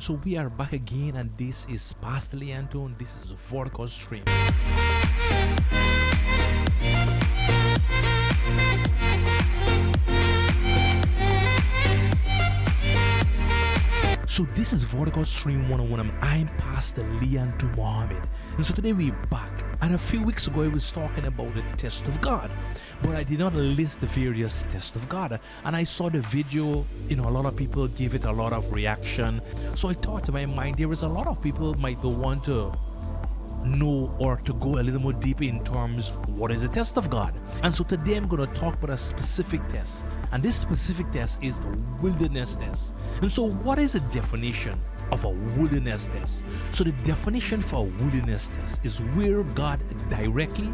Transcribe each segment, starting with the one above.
So we are back again, and this is Pastor Leanto, and this is Vertical Stream. So this is Vertical Stream 101, and I'm Pastor Leanto Mohammed. And so today we're back. And a few weeks ago I was talking about the test of God, but I did not list the various tests of God. And I saw the video, a lot of people give it a lot of reaction. So I thought to my mind, there is a lot of people might want to know or to go a little more deeper in terms what is the test of God. And so today I'm going to talk about a specific test, and this specific test is the wilderness test. And so what is the definition of a wilderness test? So the definition for a wilderness test is where God directly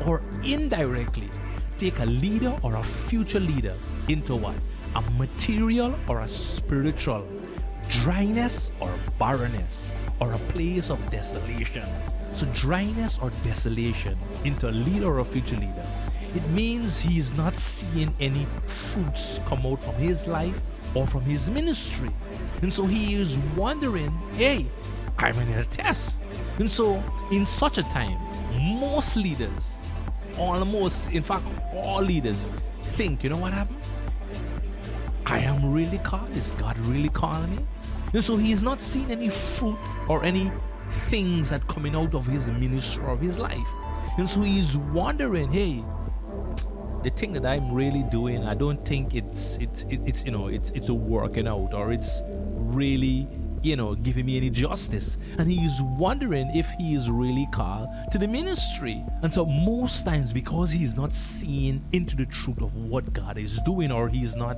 or indirectly take a leader or a future leader into what? A material or a spiritual dryness or barrenness or a place of desolation. So dryness or desolation into a leader or a future leader. It means he is not seeing any fruits come out from his life or from his ministry. And so he is wondering, hey, I'm in a test. And so in such a time, most leaders, in fact, all leaders think, you know what happened? I am really called. Is God really calling me? And so he is not seeing any fruit or any things that coming out of his ministry or of his life. And so he's wondering, hey, the thing that I'm really doing, I don't think it's a working out, or it's really giving me any justice. And he is wondering if he is really called to the ministry. And so most times, because he's not seeing into the truth of what God is doing, or he's not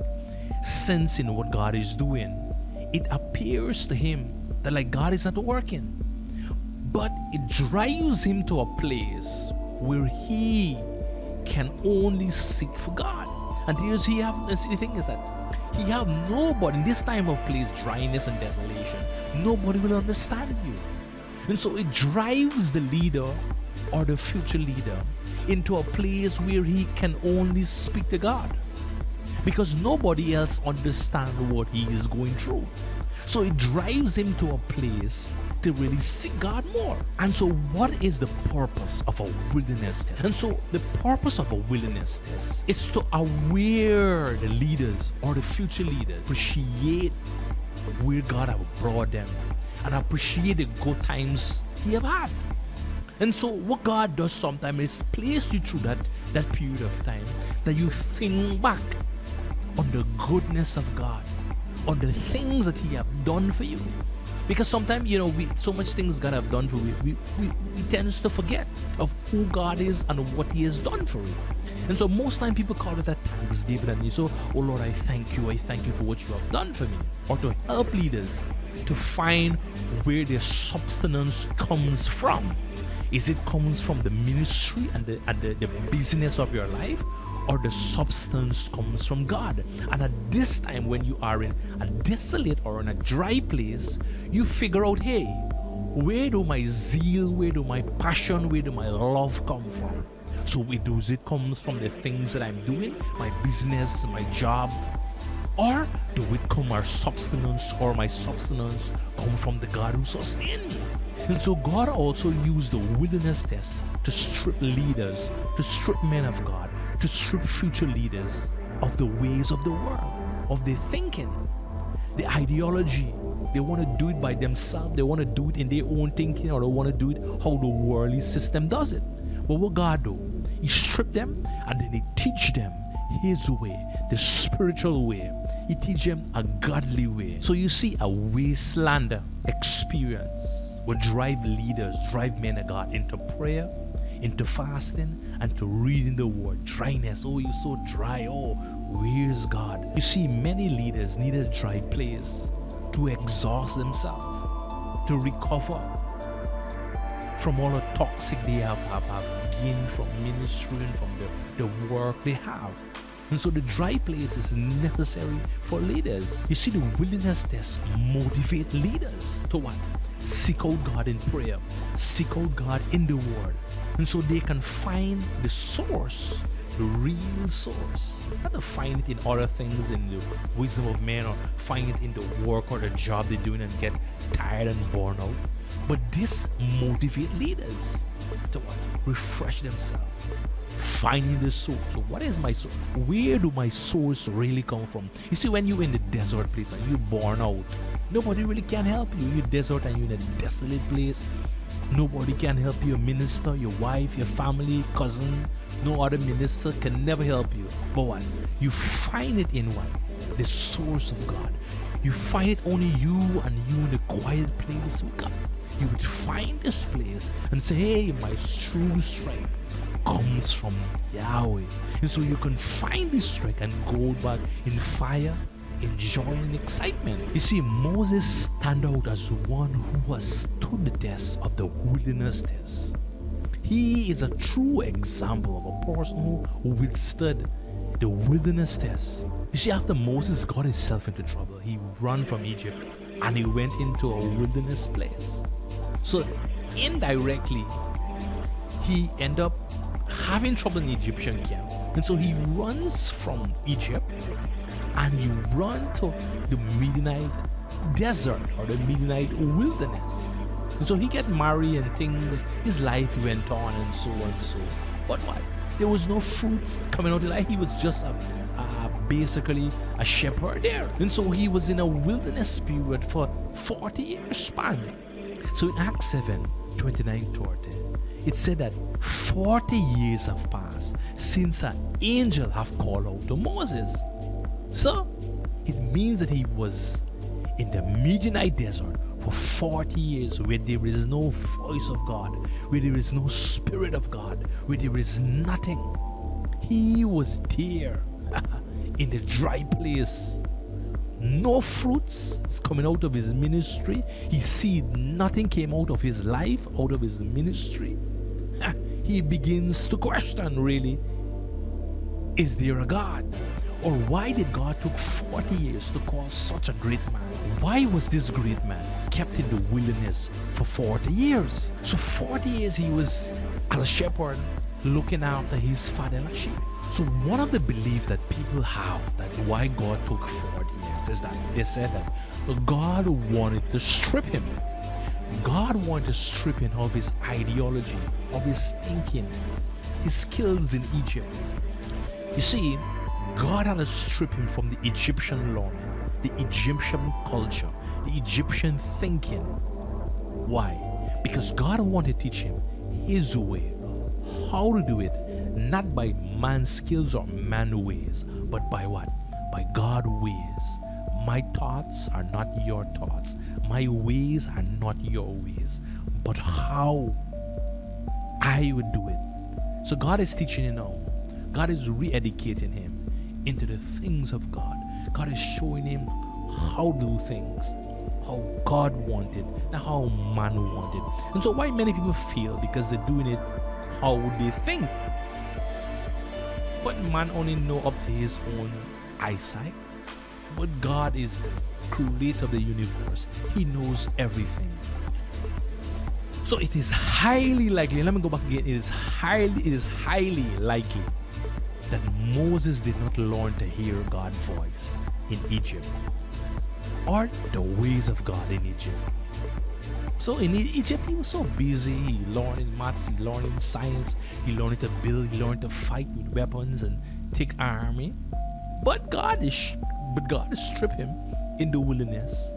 sensing what God is doing, it appears to him that like God is not working. But it drives him to a place where he can only seek for God. And the thing is that he have nobody in this time of place, dryness and desolation. Nobody will understand you. And so it drives the leader or the future leader into a place where he can only speak to God, because nobody else understands what he is going through. So it drives him to a place to really seek God more. And so what is the purpose of a wilderness test? And so the purpose of a wilderness test is to aware the leaders or the future leaders appreciate where God have brought them and appreciate the good times he have had. And so what God does sometimes is place you through that period of time that you think back on the goodness of God, on the things that he have done for you. Because sometimes, so much things God have done for you, we tends to forget of who God is and what he has done for you. And so most time people call it a thanksgiving, and you say, oh Lord, I thank you for what you have done for me. Or to help leaders to find where their substance comes from. Is it comes from the ministry and the business of your life, or the substance comes from God? And at this time, when you are in a desolate or in a dry place, you figure out, hey, where do my zeal, where do my passion, where do my love come from? So does it come from the things that I'm doing, my business, my job? Or do it come my substance come from the God who sustained me? And so God also used the wilderness test to strip leaders, to strip men of God, to strip future leaders of the ways of the world, of their thinking, the ideology. They want to do it by themselves. They want to do it in their own thinking, or they want to do it how the worldly system does it. But what God do? He stripped them, and then he teach them his way, the spiritual way. He teach them a godly way. So you see, a wasteland experience will drive leaders, drive men of God into prayer, into fasting, and to reading the word. Dryness, oh, you're so dry, oh, where's God? You see, many leaders need a dry place to exhaust themselves, to recover from all the toxic they have gained from ministry and from the work they have. And so the dry place is necessary for leaders. You see, the wilderness test motivate leaders to what? Seek out God in prayer, seek out God in the word. And so they can find the source, the real source. Not to find it in other things, in the wisdom of men, or find it in the work or the job they're doing and get tired and worn out. But this motivate leaders to what? Refresh themselves. Finding the source. So what is my source? Where do my source really come from? You see, when you're in the desert place and you're born out, nobody really can help you. You're desert and you're in a desolate place. Nobody can help you. Minister, your wife, your family, cousin, no other minister can never help you. But what? You find it in what? The source of God. You find it only you and you in a quiet place with God. You would find this place and say, hey, my true strength comes from Yahweh. And so you can find this strength and go back in fire, in joy and excitement. You see, Moses stand out as one who has stood the test of the wilderness test. He is a true example of a person who withstood the wilderness test. You see, after Moses got himself into trouble, he ran from Egypt and he went into a wilderness place. So indirectly, he ended up having trouble in the Egyptian camp. And so he runs from Egypt and he runs to the Midianite desert or the Midianite wilderness. And so he get married and things, his life went on and so and so. But what? There was no fruits coming out of life. He was just basically a shepherd there. And so he was in a wilderness period for 40 years span. So in Acts 7, 29-30, it said that 40 years have passed since an angel have called out to Moses. So it means that he was in the Midianite desert for 40 years where there is no voice of God, where there is no spirit of God, where there is nothing. He was there in the dry place. No fruits is coming out of his ministry. He see nothing came out of his life, out of his ministry. He begins to question, really, is there a God? Or why did God took 40 years to call such a great man? Why was this great man kept in the wilderness for 40 years? So 40 years he was as a shepherd looking after his father's sheep. So one of the beliefs that people have that why God took 40 years is that they said that God wanted to strip him. God wanted to strip him of his ideology, of his thinking, his skills in Egypt. You see, God had to strip him from the Egyptian law, the Egyptian culture, the Egyptian thinking. Why? Because God wanted to teach him his way, how to do it, not by man's skills or man's ways, but by what? By God's ways. My thoughts are not your thoughts. My ways are not your ways, but how I would do it. So God is teaching him now. God is re-educating him into the things of God. God is showing him how to do things, how God wanted, not how man wanted. And so why many people fail? Because they're doing it how they think. But man only know up to his own eyesight. But God is the creator of the universe. He knows everything. So it is highly likely, let me go back again, it is highly likely that Moses did not learn to hear God's voice in Egypt or the ways of God in Egypt. So in Egypt, he was so busy. He learned in maths, he learned in science, he learned to build, he learned to fight with weapons and take army. But God stripped him in the wilderness,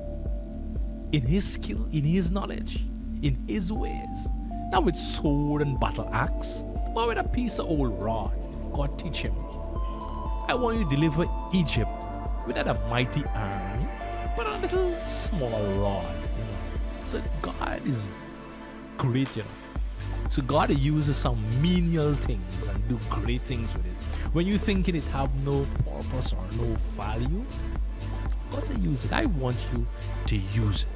in his skill, in his knowledge, in his ways. Not with sword and battle axe, but with a piece of old rod. God teach him. I want you to deliver Egypt without a mighty army, but a little small rod. So God is great, So God uses some menial things and do great things with it. When you thinking it have no purpose or no value, God said use it. I want you to use it.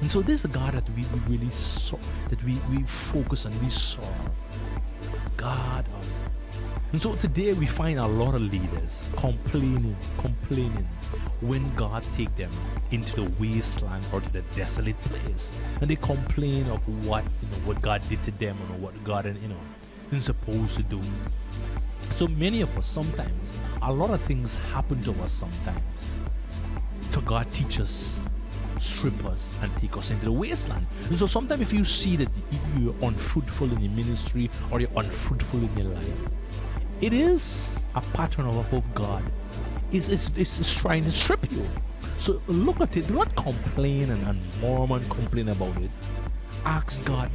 And so this is the God that we really saw, that we focus on, we serve. God of. And so today we find a lot of leaders complaining when God take them into the wasteland or to the desolate place, and they complain of what God did to them or what God is supposed to do. So many of us, sometimes a lot of things happen to us sometimes. So God teaches us strip us and take us into the wasteland. And so sometimes if you see that you're unfruitful in your ministry or you're unfruitful in your life, it is a pattern of how God is trying to strip you. So look at it. Do not complain and murmur and complain about it. Ask God,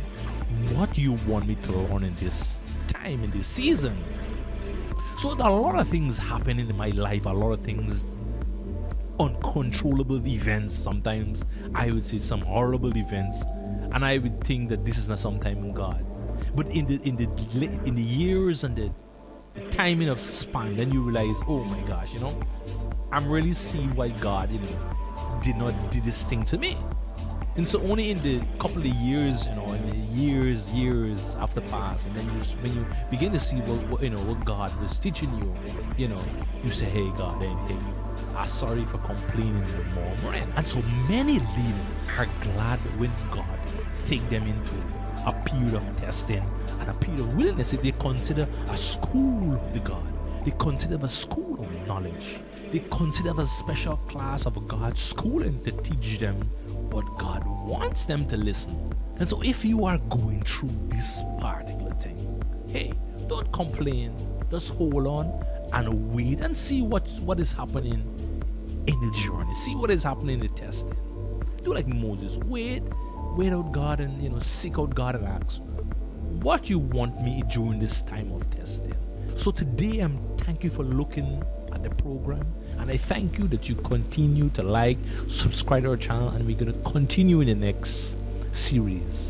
what do you want me to learn in this time, in this season? So there are a lot of things happening in my life, a lot of things, uncontrollable events. Sometimes I would say some horrible events, and I would think that this is not some time in God. But in the years and the timing of span, then you realize, oh my gosh, I'm really seeing why God, did this thing to me. And so only in the couple of years, in the years after pass, and then when you begin to see what God was teaching you, you say, hey God, hey, I'm sorry for complaining and murmuring. And so many leaders are glad when God take them into a period of testing and a period of wilderness. If they consider a school of the God, they consider a school of knowledge. They consider a special class of God's schooling to teach them what God wants them to listen. And so if you are going through this particular thing, hey, don't complain. Just hold on and wait and see what is happening in the journey. See what is happening in the testing. Do like Moses. Wait out God and seek out God and ask, what you want me during this time of testing. So today I'm thank you for looking at the program, and I thank you that you continue to subscribe to our channel, and we're going to continue in the next series.